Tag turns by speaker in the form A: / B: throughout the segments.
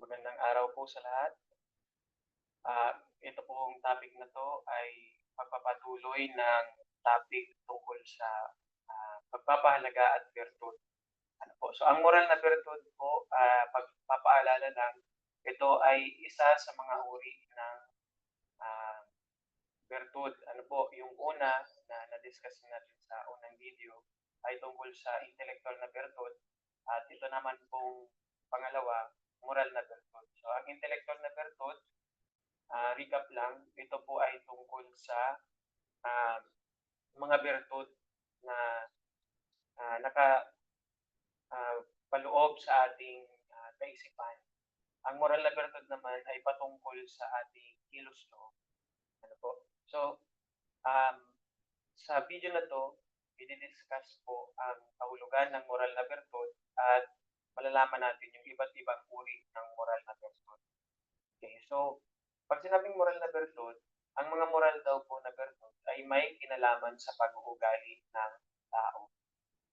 A: Magandang araw po sa lahat. Ito pong topic na 'to ay pagpapatuloy ng topic tungkol sa, pagpapahalaga at bertud. Ano po, so ang moral na bertud po, pagpapaalala lang, ito ay isa sa mga uri ng, ah, bertud. Ano po, yung una na na-discuss natin sa unang video ay tungkol sa intellectual na bertud at ito naman pong pangalawa, moral na bertud. So ang intellectual na bertud, recap lang, ito po ay tungkol sa ah, mga bertud na paloob sa ating kaisipan. Ang moral na bertud naman ay patungkol sa ating kilos-loob. Ano po? So, um, sa video na to, i-discuss po ang kahulugan ng moral na bertud at malalaman natin yung iba't ibang uri ng moral na bertud. Okay, so pag sinabing moral na bertud, ang mga moral daw po na bertud ay may kinalaman sa pag-uugali ng tao.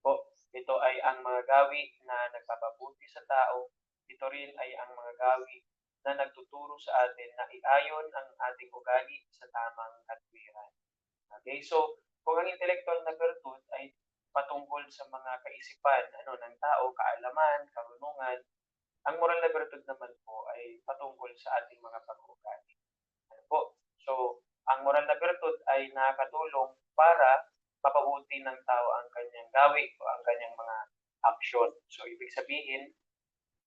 A: Po, ito ay ang mga gawi na nagpapabuti sa tao. Ito rin ay ang mga gawi na nagtuturo sa atin na iayon ang ating ugali sa tamang katwiran. Okay, so kung ang intellectual na bertud ay patungkol sa mga kaisipan ng tao, kaalaman, karunungan, ang moral na bertud naman po ay patungkol sa ating mga pag-uugali. Ano po? So, ang moral na bertud ay nakatulong para mapabuti ng tao ang kanyang gawi o ang kanyang mga aksyon. So, ibig sabihin,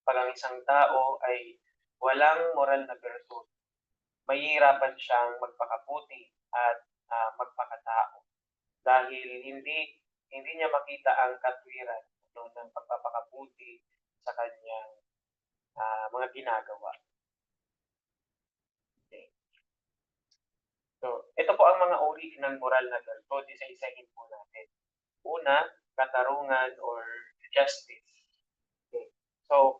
A: pag ang isang tao ay walang moral na bertud, mahihirapan siyang magpakabuti at magpakatao dahil hindi niya makita ang katwiran ng pagpapakabuti sa kanyang mga ginagawa. Okay. So, ito po ang mga uri ng moral na bertud. Isa-isahin po natin. Una, katarungan or justice. Okay. So,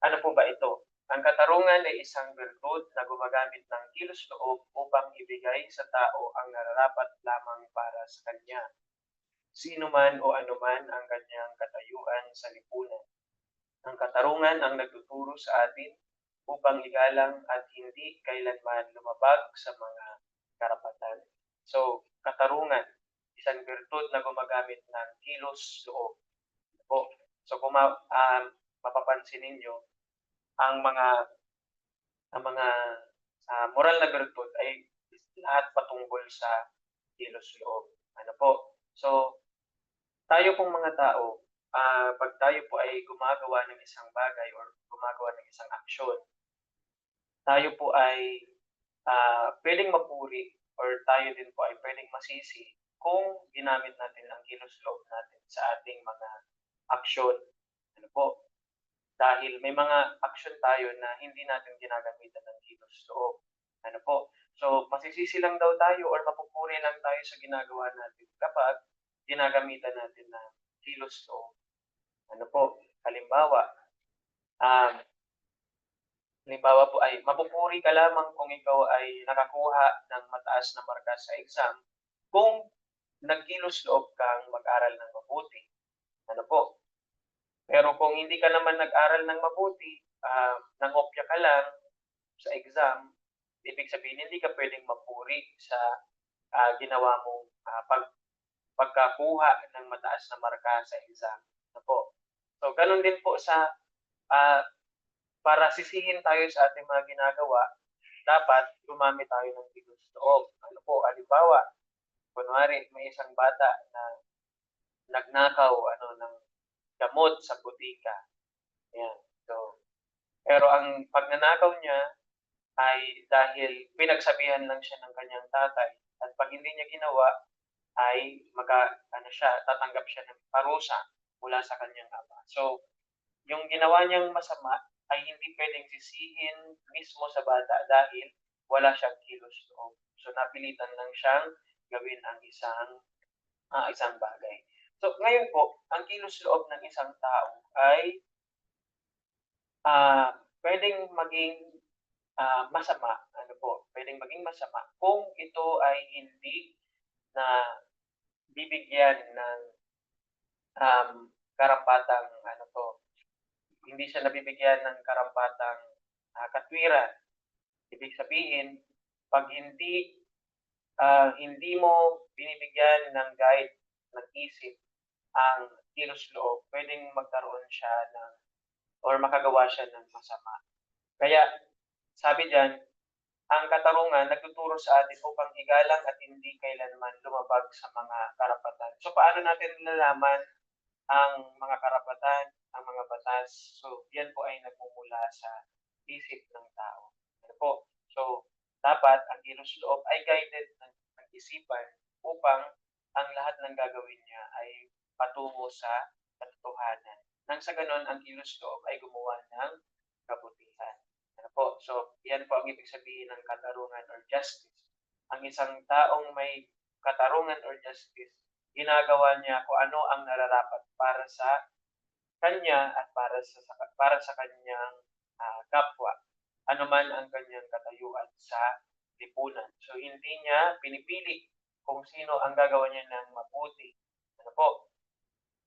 A: ano po ba ito? Ang katarungan ay isang bertud na gumagamit ng kilos-loob upang ibigay sa tao ang nararapat lamang para sa kanya, sino man o anuman ang kanyang katayuan sa lipunan. Ang katarungan ang nagtuturo sa atin upang igalang at hindi kailanman lumabag sa mga karapatan. So, katarungan, isang bertud na gumagamit ng kilos-loob. Po. So, kung mapapansin ninyo, ang mga moral na bertud ay lahat patungkol sa kilos-loob. Ano po? So, tayo pong mga tao, pag tayo po ay gumagawa ng isang bagay or gumagawa ng isang aksyon, tayo po ay pwedeng mapuri or tayo din po ay pwedeng masisi kung ginamit natin ang kilos-loob natin sa ating mga aksyon. Ano po? Dahil may mga aksyon tayo na hindi natin ginagamitan ng kilos-loob. Ano po? So, masisisi lang daw tayo or mapupuri lang tayo sa ginagawa natin kapag ginagamitan natin ng kilos-loob. Ano po? Halimbawa po ay mapupuri ka lamang kung ikaw ay nakakuha ng mataas na marka sa exam kung nagkilos-loob kang mag-aral ng mabuti. Ano po? Pero kung hindi ka naman nag-aral ng mabuti, nangopya ka lang sa exam, ibig sabihin hindi ka pwedeng mapuri sa ginawa mong pagkakuha ng mataas na marka sa exam. Ano po? So, ganun din po sa para sisihin tayo sa ating mga ginagawa, dapat gumamit tayo ng kilos-loob. Ano po, halimbawa, kunwari may isang bata na nagnakaw ng gamot sa butika. Ayan. So, pero ang pagnanakaw niya ay dahil pinagsabihan lang siya ng kanyang tatay at pag hindi niya ginawa ay tatanggap siya ng parusa mula sa kanyang ama. So, yung ginawa niyang masama ay hindi pwedeng sisihin mismo sa bata dahil wala siyang kilos-loob. So, napilitan lang siyang gawin ang isang bagay. So, ngayon po, ang kilos-loob ng isang tao ay pwedeng maging masama. Ano po? Pwedeng maging masama kung ito ay hindi na bibigyan ng karapatang hindi siya nabibigyan ng karampatang katwiran. Ibig sabihin, 'pag hindi mo binibigyan ng guide ng isip ang kilos-loob, puwedeng magkaroon siya ng or makagawa siya ng masama. Kaya sabi diyan, ang katarungan nagtuturo sa atin upang igalang at hindi kailanman lumabag sa mga karapatan. So, paano natin nalalaman ang mga karapatan, ang mga batas? So, yan po ay nagmumula sa isip ng tao. Ano po? So, dapat ang kilos-loob ay guided ng isipan upang ang lahat ng gagawin niya ay patungo sa katotohanan. Nang sa gano'n, ang kilos-loob ay gumawa ng kabutihan. Ano po? So, yan po ang ibig sabihin ng katarungan or justice. Ang isang taong may katarungan or justice, ginagawa niya kung ano ang nararapat para sa kanya at para sa kanyang kapwa. Ano man ang kanyang katayuan sa lipunan. So, hindi niya pinipili kung sino ang gagawa niya ng mabuti. Ano po?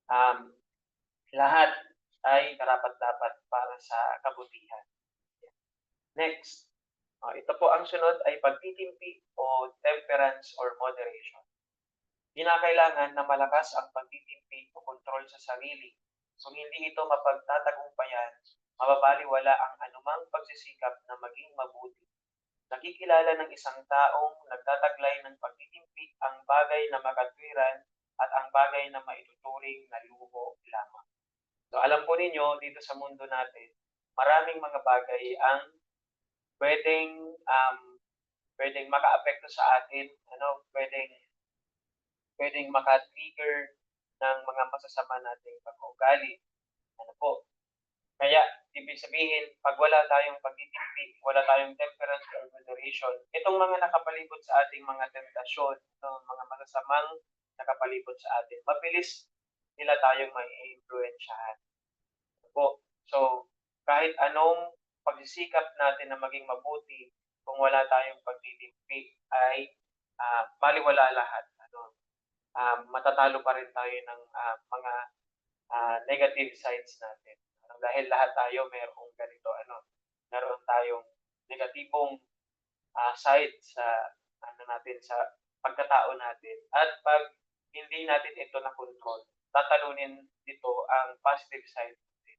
A: Um, Lahat ay karapat-dapat para sa kabutihan. Next, ito po ang sunod ay pagtitimpi o temperance or moderation. Kinakailangan na malakas ang pagtitimpi o kontrol sa sarili. Kung hindi ito mapagtatagumpayan, mababalewala ang anumang pagsisikap na maging mabuti. Nakikilala ng isang taong nagtataglay ng pagtitimpi ang bagay na makatwiran at ang bagay na maituturing na luho lamang. So alam po ninyo, dito sa mundo natin, maraming mga bagay ang pwedeng makaapekto sa atin, pwedeng maka-trigger ng mga masasama nating pag-uugali. Ano po? Kaya ibig sabihin, 'pag wala tayong pagtitimpi, wala tayong temperance or moderation, itong mga nakapalibot sa ating mga tentasyon, mga masasamang nakapalibot sa atin, mabilis nila tayong maiimpluwensyahan. Ano po? So, kahit anong pagsisikap natin na maging mabuti, kung wala tayong pagtitimpi ay balewala lahat. Matatalo pa rin tayo ng mga negative sides natin. Dahil lahat tayo mayroong ganito, meron tayong negatibong side sa natin sa pagkatao natin. At 'pag hindi natin ito na control, tatalunin dito ang positive side natin.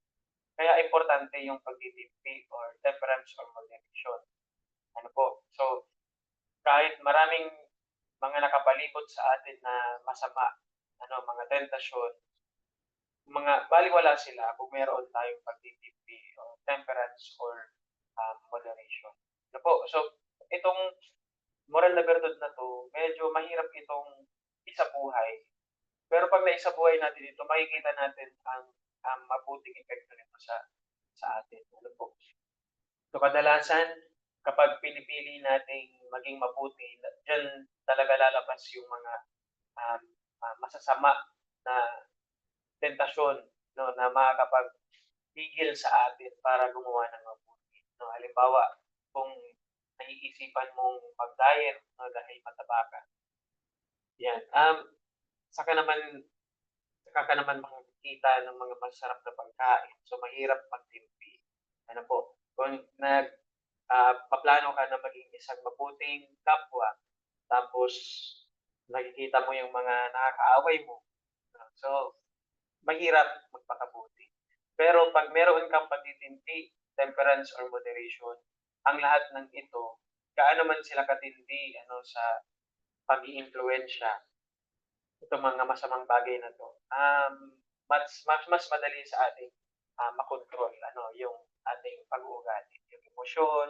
A: Kaya importante yung pagtitimpi or temperance or moderation. Ano po? So, kahit maraming mga nakapalibot sa atin na masama, mga tentasyon, balewala sila kung meron tayong pagtitipid o temperance or moderation. Ano po? So, itong moral na virtud na 'to, medyo mahirap itong isabuhay. Pero 'pag naisabuhay natin ito, makikita natin ang mabuting epekto nito sa atin. Ano po? So, kadalasan kapag pinipili nating maging mabuti, diyan talaga lalabas yung mga masasama na tentasyon, na makakapagpigil sa atin para gumawa ng mabuti. Halimbawa, kung naiisipan mong mag-diet, dahil mataba ka, yan. Saka ka naman makakita ng mga masarap na pagkain. So, mahirap magtimpi. Ano po? Kung paplano ka na maging isang mabuting kapwa, tapos nakikita mo yung mga nakakaaway mo. So, mahirap magpakabuti. Pero 'pag meron kang pagtitimpi, temperance or moderation, ang lahat ng ito, gaano man sila katindi sa pag-iimpluwensya, itong mga masamang bagay na 'to, mas madali sa ating makontrol yung ating pag-uugali, yung emosyon,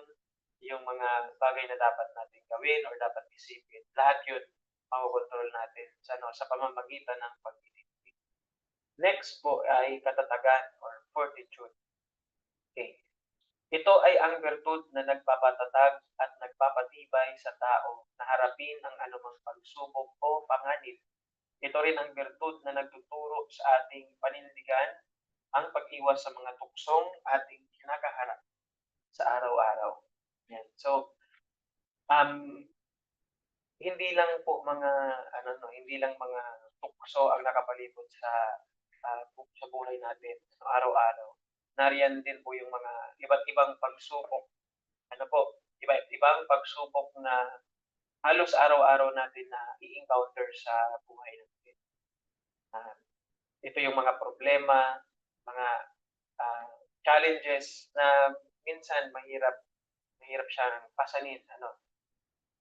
A: yung mga bagay na dapat nating gawin or dapat isipin, lahat yun makokontrol natin sa pamamagitan ng pagtitimpi. Next po ay katatagan or fortitude. Okay. Ito ay ang virtud na nagpapatatag at nagpapatibay sa tao na harapin ang anumang pagsubok o panganib. Ito rin ang virtud na nagtuturo sa ating panindigan ang pag-iwas sa mga tuksong ating kinakaharap sa araw-araw. Yan. So, hindi lang mga tukso ang nakapalibot sa buhay natin araw-araw. nariyan din po yung mga iba't ibang pagsubok, ano po, iba't ibang pagsubok na halos araw-araw natin na i-encounter sa buhay natin. Ah, ito yung mga problema, mga, ah, challenges na minsan mahirap siyang pasanin ano.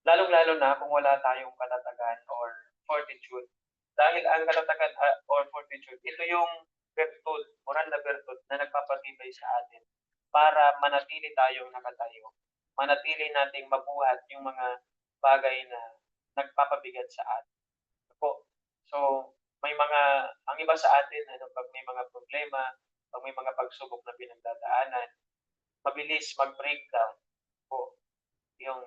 A: Lalong-lalo na kung wala tayong katatagan or fortitude. Dahil ang katatagan, or fortitude, ito yung bertud, moral na bertud na nagpapatibay sa atin para manatili tayong nakatayo. Manatili nating mabuhat yung mga bagay na nagpapabigat sa atin po. So, may mga ang iba sa atin ano, 'pag may mga problema, 'pag may mga pagsubok na pinagdadaanan, mabilis mag-breakdown po. Yung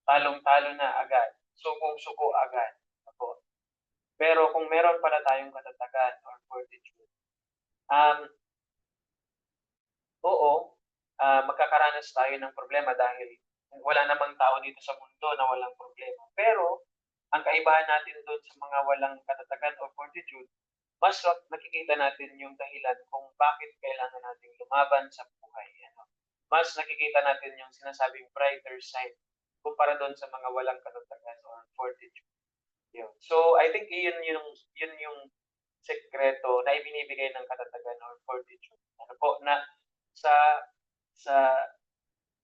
A: talong-talo na agad, sukong-suko agad, opo. Pero kung meron pala tayong katatagan or fortitude, um, oo, magkakaranas tayo ng problema dahil wala namang tao dito sa mundo na walang problema. Pero ang kaibahan natin do'n sa mga walang katatagan o fortitude, mas nakikita natin yung dahilan kung bakit kailangan nating lumaban sa buhay, ano. Mas nakikita natin yung sinasabing brighter side kumpara do'n sa mga walang katatagan or fortitude, yun. So, I think yun yung sekreto na ibinibigay ng katatagan or fortitude. Ano po, na sa sa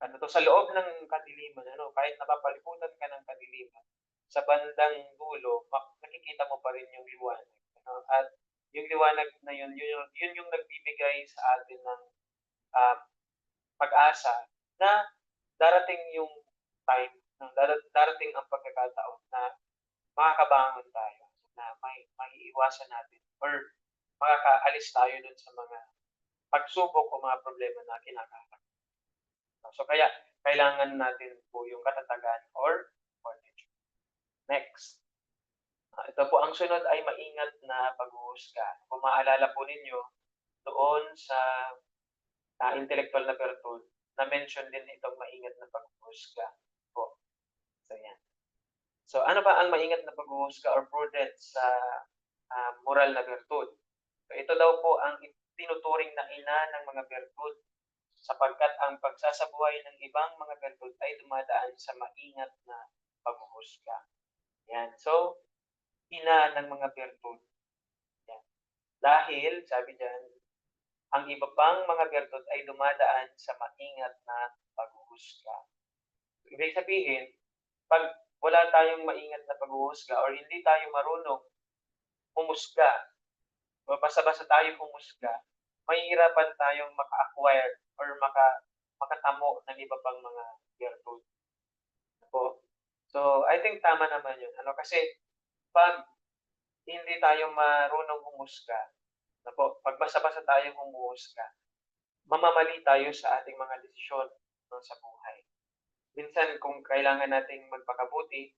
A: ano 'to, sa loob ng kadiliman ano, kahit napapalibutan ka ng kadiliman, sa bandang dulo nakikita mo pa rin yung liwanag, ano, at yung liwanag na yun yung nagbibigay sa atin ng, ah, pag-asa na darating yung time, darating ang pagkakataon na makakabangon tayo, na maiiwasan natin or makakaalis tayo dun sa mga pagsubok o mga problema na kinakaharap. So, kaya kailangan natin po yung katatagan or fortitude. Next, ito po ang sunod ay maingat na paghuhusga. Kung maalala po ninyo doon sa, intelektuwal na bertud, na-mention din itong maingat na paghuhusga po. So, yan. So, ano ba ang maingat na paghuhusga or prudence sa, moral na bertud? So, ito daw po ang tinuturing na ina ng mga bertud sapagkat ang pagsasabuhay ng ibang mga bertud ay dumadaan sa maingat na paghuhusga. Yan. So, ina ng mga bertud. Yan. Dahil, sabi diyan, ang iba pang mga bertud ay dumadaan sa maingat na paghuhusga. Ibig sabihin, 'pag wala tayong maingat na paghuhusga or hindi tayo marunong humusga o basta-basta tayong humusga, mahihirapan tayong maka-acquire or makatamo ng iba pang mga bertud po. So, I think tama naman 'yun ano, kasi 'pag hindi tayo marunong humusga, ano po, 'pag basta-basta tayong humuhusga, mamamali tayo sa ating mga desisyon 'no, sa buhay. Minsan kung kailangan nating magpakabuti,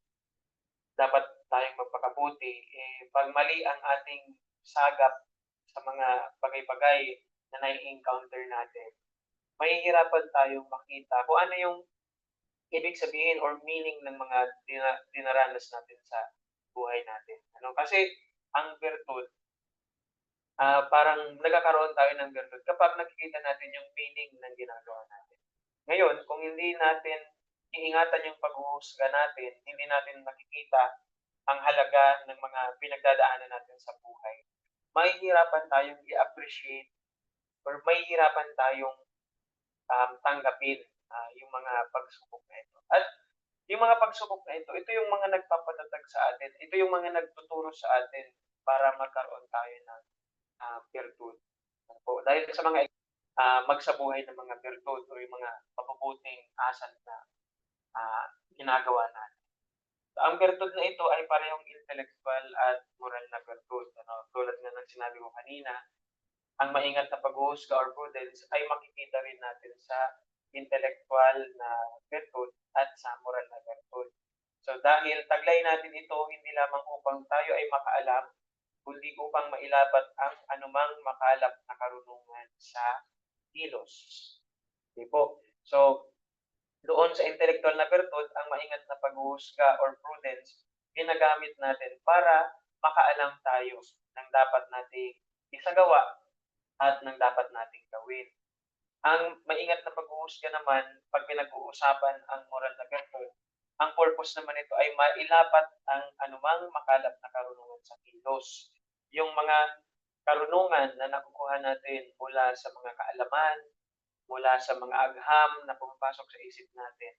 A: dapat tayong magpakabuti, 'pag mali ang ating sagap sa mga bagay-bagay na nai-encounter natin, mahihirapan tayong makita kung ano yung ibig sabihin or meaning ng mga dinaranas natin sa buhay natin, ano. Kasi ang bertud, parang nagkakaroon tayo ng bertud kapag nakikita natin yung meaning ng ginagawa natin. Ngayon, kung hindi natin iingatan yung paghuhusga natin, hindi natin nakikita ang halaga ng mga pinagdadaanan natin sa buhay, mahihirapan tayong i-appreciate or mahihirapan tayong, tanggapin, yung mga pagsubok na ito. At yung mga pagsubok na ito yung mga nagpapatatag sa atin, ito yung mga nagtuturo sa atin para magkaroon tayo ng, bertud. Ano po, dahil sa mga, magsabuhay ng mga bertud o yung mga mabubuting asal na, ginagawa natin. Ang bertud na ito ay parehong intellectual at moral na bertud, ano, tulad nga ng sinabi ko kanina, ang maingat na paghuhusga or prudence ay makikita rin natin sa intellectual na bertud at sa moral na bertud. So, dahil taglay natin ito hindi lamang upang tayo ay makaalam, kundi upang mailapat ang anumang makalap na karunungan sa kilos. Okey po. So, doon sa intelektuwal na bertud, ang maingat na paghuhusga or prudence, ginagamit natin para makaalam tayo ng dapat nating isagawa at ng dapat nating gawin. Ang maingat na paghuhusga naman 'pag pinag-uusapan ang moral na virtud, ang purpose naman nito ay mailapat ang anumang makalap na karunungan sa kilos. Yung mga karunungan na nakukuha natin mula sa mga kaalaman, mula sa mga agham na pumapasok sa isip natin,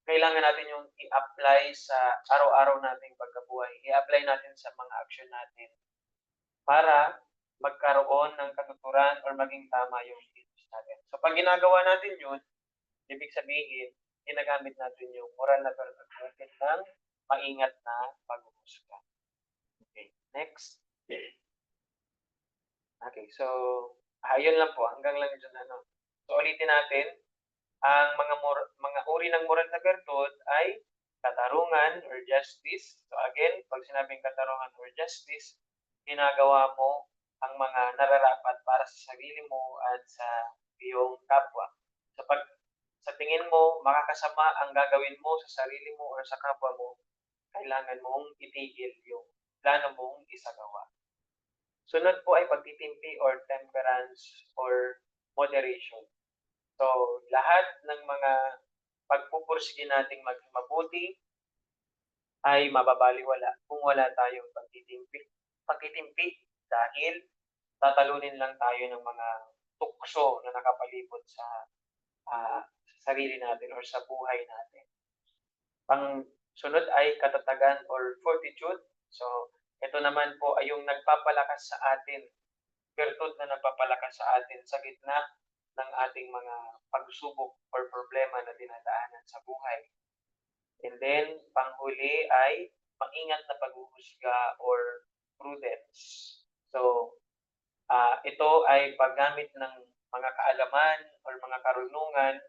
A: kailangan natin yung i-apply sa araw-araw nating pagkabuhay, i-apply natin sa mga aksyon natin para magkaroon ng katuturan or maging tama yung kilos natin. So 'pag ginagawa natin yun, ibig sabihin ginagamit natin yung moral na virtue natin ng maingat na paghuhusga. Okay, next. Okay, so, yun lang po hanggang lang diyan ano. So ulitin natin, ang mga uri ng moral na virtud ay katarungan or justice. So again, 'pag sinabing katarungan or justice, ginagawa mo ang mga nararapat para sa sarili mo at sa iyong kapwa. So 'pag sa tingin mo makakasama ang gagawin mo sa sarili mo or sa kapwa mo, kailangan mong itigil yung plano mong isagawa. Sunod po ay pagtitimpi or temperance or moderation. So, lahat ng mga pagpupursige nating maging mabuti ay mababalewala kung wala tayong pagtitimpi dahil tatalunin lang tayo ng mga tukso na nakapalibot sa sarili natin or sa buhay natin. Pangsunod ay katatagan or fortitude. So, ito naman po ay yung nagpapalakas sa atin, virtud na nagpapalakas sa atin sa gitna ng ating mga pagsubok or problema na dinadaanan sa buhay. And then, panghuli ay maingat na paghuhusga or prudence. So, ito ay paggamit ng mga kaalaman or mga karunungan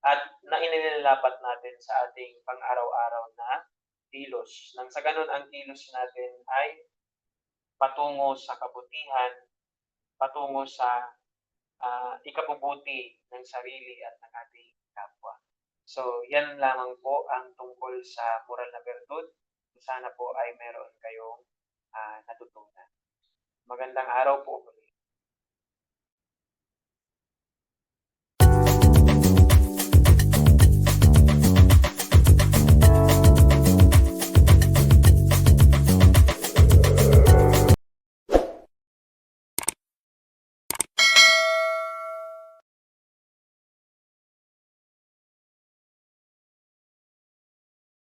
A: at na inilalapat natin sa ating pang-araw-araw na kilos. Nang sa ganun, ang kilos natin ay patungo sa kabutihan, patungo sa ikabubuti ng sarili at ng ating kapwa. So, yan lamang po ang tungkol sa moral na virtud. Sana po ay meron kayong natutunan. Magandang araw po.